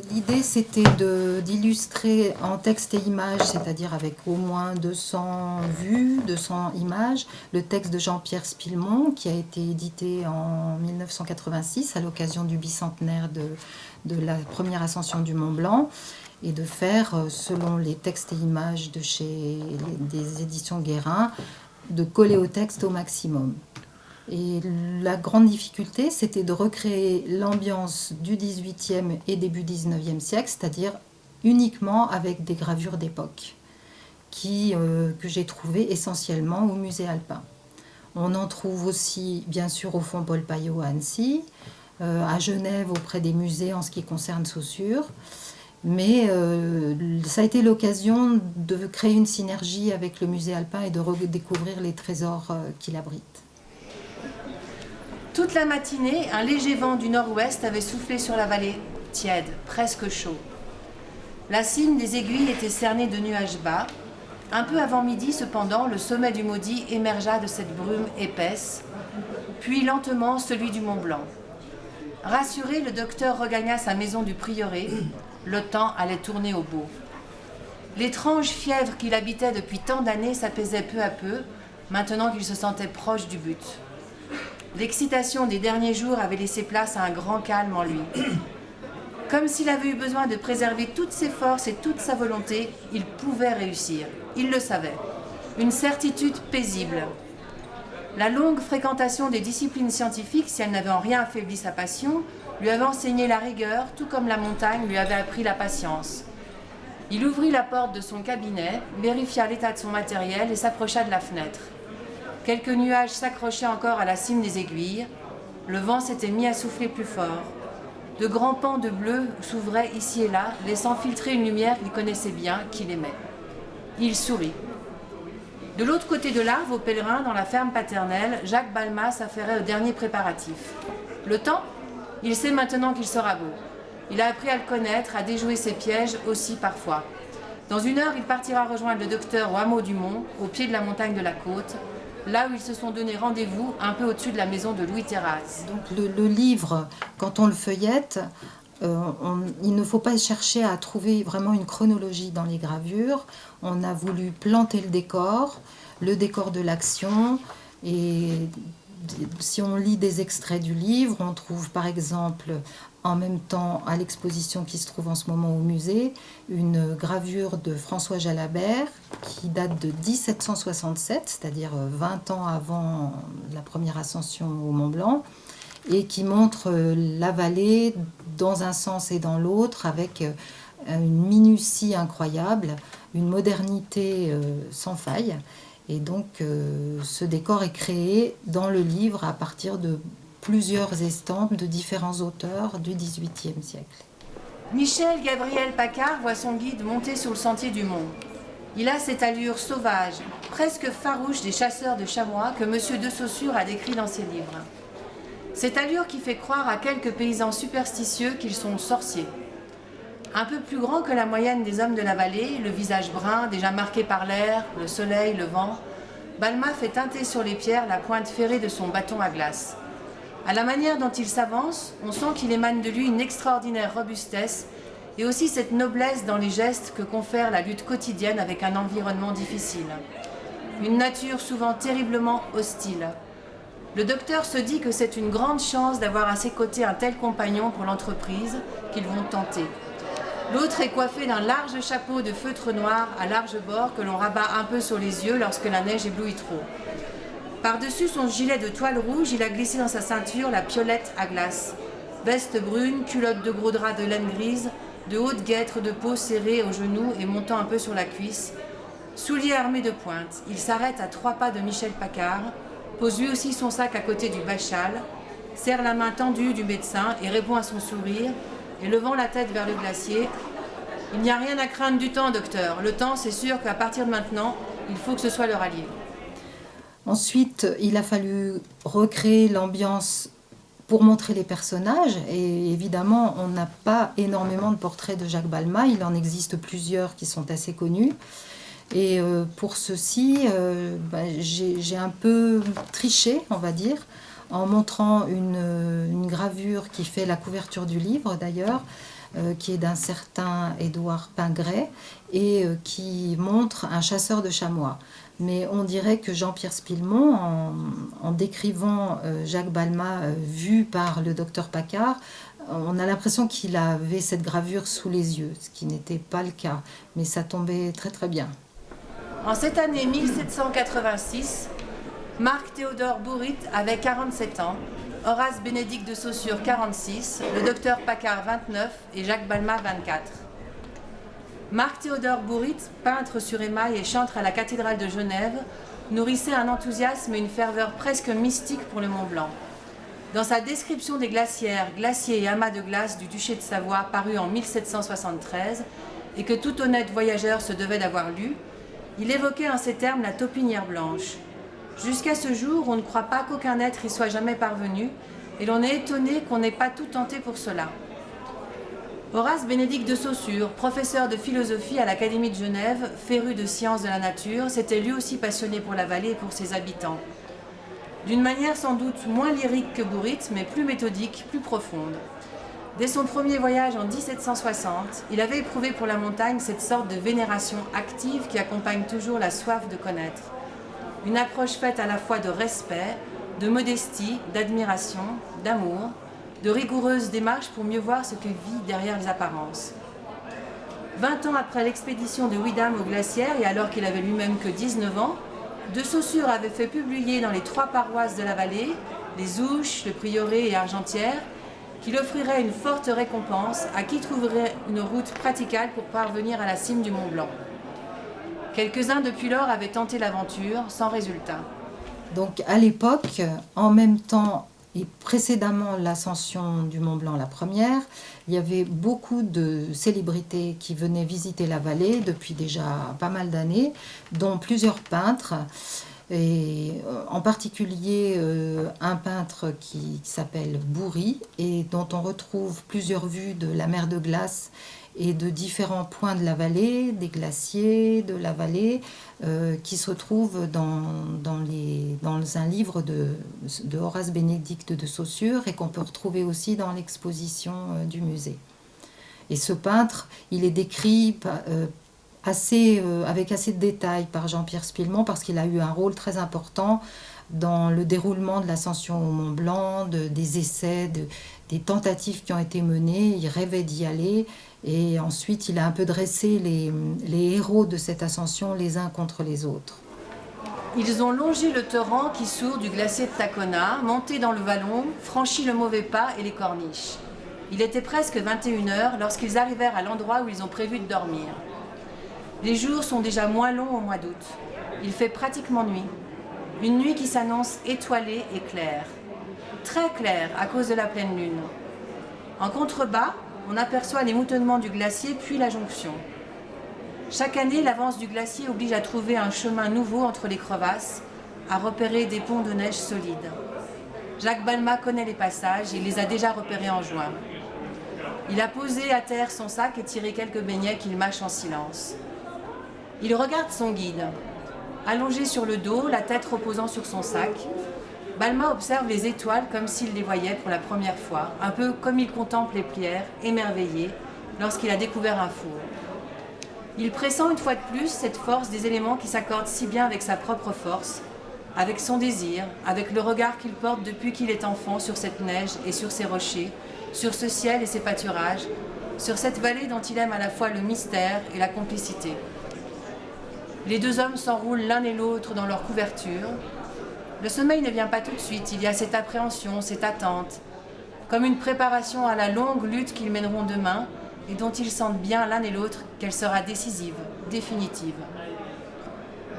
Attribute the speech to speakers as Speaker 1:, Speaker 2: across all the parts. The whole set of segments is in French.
Speaker 1: L'idée, c'était d'illustrer en texte et images, c'est-à-dire avec au moins 200 vues, 200 images, le texte de Jean-Pierre Spillemont, qui a été édité en 1986 à l'occasion du bicentenaire de la première ascension du Mont Blanc, et de faire, selon les textes et images des éditions Guérin, de coller au texte au maximum. Et la grande difficulté, c'était de recréer l'ambiance du XVIIIe et début XIXe siècle, c'est-à-dire uniquement avec des gravures d'époque, que j'ai trouvées essentiellement au musée alpin. On en trouve aussi, bien sûr, au Fond Paul Paillot à Annecy, à Genève auprès des musées en ce qui concerne Saussure. Mais ça a été l'occasion de créer une synergie avec le musée alpin et de redécouvrir les trésors qu'il abrite.
Speaker 2: Toute la matinée, un léger vent du nord-ouest avait soufflé sur la vallée, tiède, presque chaud. La cime des Aiguilles était cernée de nuages bas. Un peu avant midi, cependant, le sommet du Maudit émergea de cette brume épaisse, puis lentement celui du Mont Blanc. Rassuré, le docteur regagna sa maison du prieuré. Le temps allait tourner au beau. L'étrange fièvre qu'il habitait depuis tant d'années s'apaisait peu à peu, maintenant qu'il se sentait proche du but. L'excitation des derniers jours avait laissé place à un grand calme en lui. Comme s'il avait eu besoin de préserver toutes ses forces et toute sa volonté, il pouvait réussir. Il le savait. Une certitude paisible. La longue fréquentation des disciplines scientifiques, si elle n'avait en rien affaibli sa passion, lui avait enseigné la rigueur, tout comme la montagne lui avait appris la patience. Il ouvrit la porte de son cabinet, vérifia l'état de son matériel et s'approcha de la fenêtre. Quelques nuages s'accrochaient encore à la cime des Aiguilles. Le vent s'était mis à souffler plus fort. De grands pans de bleu s'ouvraient ici et là, laissant filtrer une lumière qu'il connaissait bien, qu'il aimait. Il sourit. De l'autre côté de l'Arve, au Pèlerin, dans la ferme paternelle, Jacques Balmat s'affairait aux derniers préparatifs. Le temps ? Il sait maintenant qu'il sera beau. Il a appris à le connaître, à déjouer ses pièges aussi parfois. Dans 1 heure, il partira rejoindre le docteur au hameau du Mont, au pied de la montagne de la Côte, là où ils se sont donné rendez-vous, un peu au-dessus de la maison de Louis Terrasse.
Speaker 1: Donc le livre, quand on le feuillette, il ne faut pas chercher à trouver vraiment une chronologie dans les gravures. On a voulu planter le décor de l'action, et si on lit des extraits du livre, on trouve par exemple en même temps à l'exposition qui se trouve en ce moment au musée, une gravure de François Jalabert qui date de 1767, c'est-à-dire 20 ans avant la première ascension au Mont Blanc, et qui montre la vallée dans un sens et dans l'autre avec une minutie incroyable, une modernité sans faille. Et donc ce décor est créé dans le livre à partir de plusieurs estampes de différents auteurs du XVIIIe siècle.
Speaker 2: Michel Gabriel Paccard voit son guide monter sur le sentier du Mont. Il a cette allure sauvage, presque farouche des chasseurs de chamois que M. de Saussure a décrit dans ses livres. Cette allure qui fait croire à quelques paysans superstitieux qu'ils sont sorciers. Un peu plus grand que la moyenne des hommes de la vallée, le visage brun, déjà marqué par l'air, le soleil, le vent, Balmat fait teinter sur les pierres la pointe ferrée de son bâton à glace. À la manière dont il s'avance, on sent qu'il émane de lui une extraordinaire robustesse et aussi cette noblesse dans les gestes que confère la lutte quotidienne avec un environnement difficile. Une nature souvent terriblement hostile. Le docteur se dit que c'est une grande chance d'avoir à ses côtés un tel compagnon pour l'entreprise qu'ils vont tenter. L'autre est coiffé d'un large chapeau de feutre noir à large bord que l'on rabat un peu sur les yeux lorsque la neige éblouit trop. Par-dessus son gilet de toile rouge, il a glissé dans sa ceinture la piolette à glace. Veste brune, culotte de gros drap de laine grise, de hautes guêtres de peau serrées aux genoux et montant un peu sur la cuisse. Souliers armés de pointe, il s'arrête à 3 pas de Michel Paccard, pose lui aussi son sac à côté du bachal, serre la main tendue du médecin et répond à son sourire, et levant la tête vers le glacier, « Il n'y a rien à craindre du temps, docteur. Le temps, c'est sûr qu'à partir de maintenant, il faut que ce soit leur allié. »
Speaker 1: Ensuite, il a fallu recréer l'ambiance pour montrer les personnages. Et évidemment, on n'a pas énormément de portraits de Jacques Balmat. Il en existe plusieurs qui sont assez connus. Et pour ceci, j'ai un peu triché, on va dire, en montrant une gravure qui fait la couverture du livre d'ailleurs, qui est d'un certain Édouard Pingret et qui montre un chasseur de chamois. Mais on dirait que Jean-Pierre Spillemont, en décrivant Jacques Balmat vu par le docteur Paccard, on a l'impression qu'il avait cette gravure sous les yeux, ce qui n'était pas le cas, mais ça tombait très très bien.
Speaker 2: En cette année 1786, Marc Théodore Bourrit avait 47 ans, Horace Bénédicte de Saussure 46, le docteur Paccard 29 et Jacques Balmat 24. Marc Théodore Bourrit, peintre sur émail et chantre à la cathédrale de Genève, nourrissait un enthousiasme et une ferveur presque mystique pour le Mont Blanc. Dans sa description des glacières, glaciers et amas de glace du duché de Savoie paru en 1773, et que tout honnête voyageur se devait d'avoir lu, il évoquait en ces termes la taupinière blanche. Jusqu'à ce jour, on ne croit pas qu'aucun être y soit jamais parvenu, et l'on est étonné qu'on n'ait pas tout tenté pour cela. Horace Bénédicte de Saussure, professeur de philosophie à l'Académie de Genève, féru de sciences de la nature, s'était lui aussi passionné pour la vallée et pour ses habitants. D'une manière sans doute moins lyrique que Bourrit, mais plus méthodique, plus profonde. Dès son premier voyage en 1760, il avait éprouvé pour la montagne cette sorte de vénération active qui accompagne toujours la soif de connaître. Une approche faite à la fois de respect, de modestie, d'admiration, d'amour, de rigoureuse démarche pour mieux voir ce que vit derrière les apparences. 20 ans après l'expédition de Ouidam aux glacières, et alors qu'il avait lui-même que 19 ans, de Saussure avait fait publier dans les 3 paroisses de la vallée, les Ouches, le Prieuré et Argentière, qu'il offrirait une forte récompense à qui trouverait une route praticable pour parvenir à la cime du Mont Blanc. Quelques-uns depuis lors avaient tenté l'aventure, sans résultat.
Speaker 1: Donc à l'époque, en même temps et précédemment l'ascension du Mont Blanc, la première, il y avait beaucoup de célébrités qui venaient visiter la vallée depuis déjà pas mal d'années, dont plusieurs peintres, et en particulier un peintre qui s'appelle Bourrit et dont on retrouve plusieurs vues de la mer de glace et de différents points de la vallée, des glaciers de la vallée, qui se trouvent dans un livre de Horace Bénédicte de Saussure et qu'on peut retrouver aussi dans l'exposition du musée. Et ce peintre, il est décrit avec assez de détails par Jean-Pierre Spillemont parce qu'il a eu un rôle très important dans le déroulement de l'ascension au Mont Blanc, des essais, des tentatives qui ont été menées. Il rêvait d'y aller et ensuite il a un peu dressé les héros de cette ascension les uns contre les autres.
Speaker 2: Ils ont longé le torrent qui sourd du glacier de Tacona, monté dans le vallon, franchi le mauvais pas et les corniches. Il était presque 21h lorsqu'ils arrivèrent à l'endroit où ils ont prévu de dormir. Les jours sont déjà moins longs au mois d'août. Il fait pratiquement nuit. Une nuit qui s'annonce étoilée et claire. Très claire à cause de la pleine lune. En contrebas, on aperçoit les moutonnements du glacier puis la jonction. Chaque année, l'avance du glacier oblige à trouver un chemin nouveau entre les crevasses, à repérer des ponts de neige solides. Jacques Balmat connaît les passages et les a déjà repérés en juin. Il a posé à terre son sac et tiré quelques beignets qu'il mâche en silence. Il regarde son guide. Allongé sur le dos, la tête reposant sur son sac, Balmat observe les étoiles comme s'il les voyait pour la première fois, un peu comme il contemple les pierres, émerveillé, lorsqu'il a découvert un four. Il pressent une fois de plus cette force des éléments qui s'accordent si bien avec sa propre force, avec son désir, avec le regard qu'il porte depuis qu'il est enfant sur cette neige et sur ces rochers, sur ce ciel et ses pâturages, sur cette vallée dont il aime à la fois le mystère et la complicité. Les deux hommes s'enroulent l'un et l'autre dans leur couverture. Le sommeil ne vient pas tout de suite, il y a cette appréhension, cette attente, comme une préparation à la longue lutte qu'ils mèneront demain et dont ils sentent bien l'un et l'autre qu'elle sera décisive, définitive.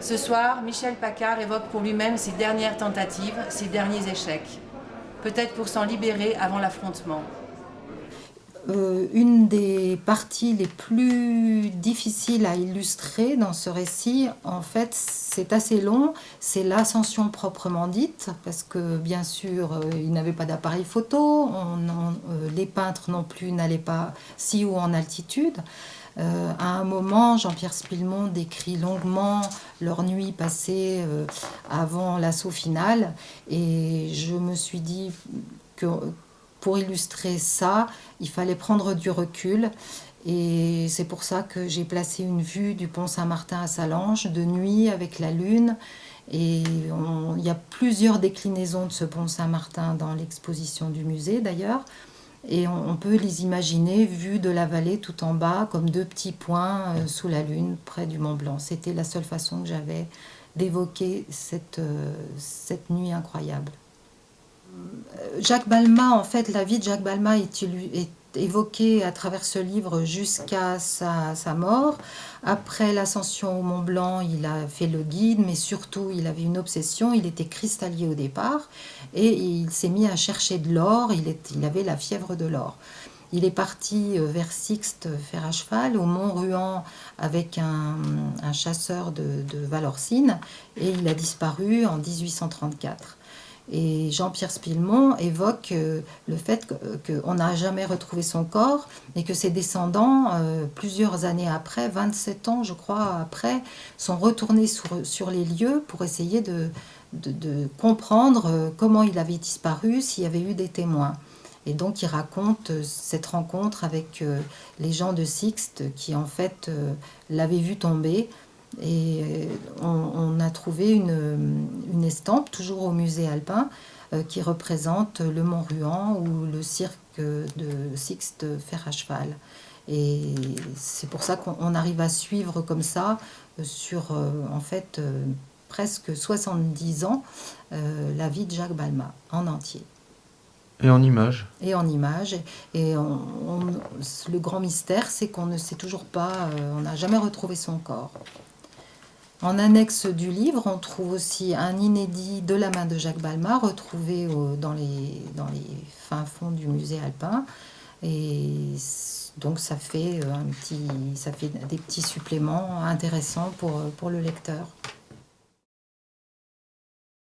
Speaker 2: Ce soir, Michel Paccard évoque pour lui-même ses dernières tentatives, ses derniers échecs, peut-être pour s'en libérer avant l'affrontement.
Speaker 1: Une des parties les plus difficiles à illustrer dans ce récit, en fait, c'est assez long, c'est l'ascension proprement dite, parce que bien sûr, il n'avait pas d'appareil photo, les peintres non plus n'allaient pas si haut en altitude. À un moment, Jean-Pierre Spillemont décrit longuement leur nuit passée avant l'assaut final, et je me suis dit que pour illustrer ça, il fallait prendre du recul. Et c'est pour ça que j'ai placé une vue du pont Saint-Martin à Sallanches, de nuit avec la lune. Et il y a plusieurs déclinaisons de ce pont Saint-Martin dans l'exposition du musée d'ailleurs. Et on peut les imaginer vus de la vallée tout en bas, comme deux petits points sous la lune, près du Mont Blanc. C'était la seule façon que j'avais d'évoquer cette nuit incroyable. Jacques Balmat, en fait, la vie de Jacques Balmat est évoquée à travers ce livre jusqu'à sa mort. Après l'ascension au Mont Blanc, il a fait le guide, mais surtout, il avait une obsession. Il était cristallier au départ et il s'est mis à chercher de l'or. Il avait la fièvre de l'or. Il est parti vers Sixte faire à cheval, au Mont Ruan, avec un chasseur de Valorcine, et il a disparu en 1834. Et Jean-Pierre Spillemont évoque le fait qu'on n'a jamais retrouvé son corps, et que ses descendants, plusieurs années après, 27 ans je crois après, sont retournés sur les lieux pour essayer de comprendre comment il avait disparu, s'il y avait eu des témoins. Et donc il raconte cette rencontre avec les gens de Sixte qui en fait l'avaient vu tomber. Et on a trouvé une estampe, toujours au musée alpin, qui représente le Mont Ruan ou le cirque de Sixte fer à cheval. Et c'est pour ça qu'on arrive à suivre comme ça, sur en fait presque 70 ans, la vie de Jacques Balmat en entier.
Speaker 3: Et en images.
Speaker 1: Et en images. Et le grand mystère, c'est qu'on ne sait toujours pas, on n'a jamais retrouvé son corps. En annexe du livre, on trouve aussi un inédit de la main de Jacques Balmat, retrouvé dans les fins fonds du musée alpin. Et donc ça fait des petits suppléments intéressants pour le lecteur.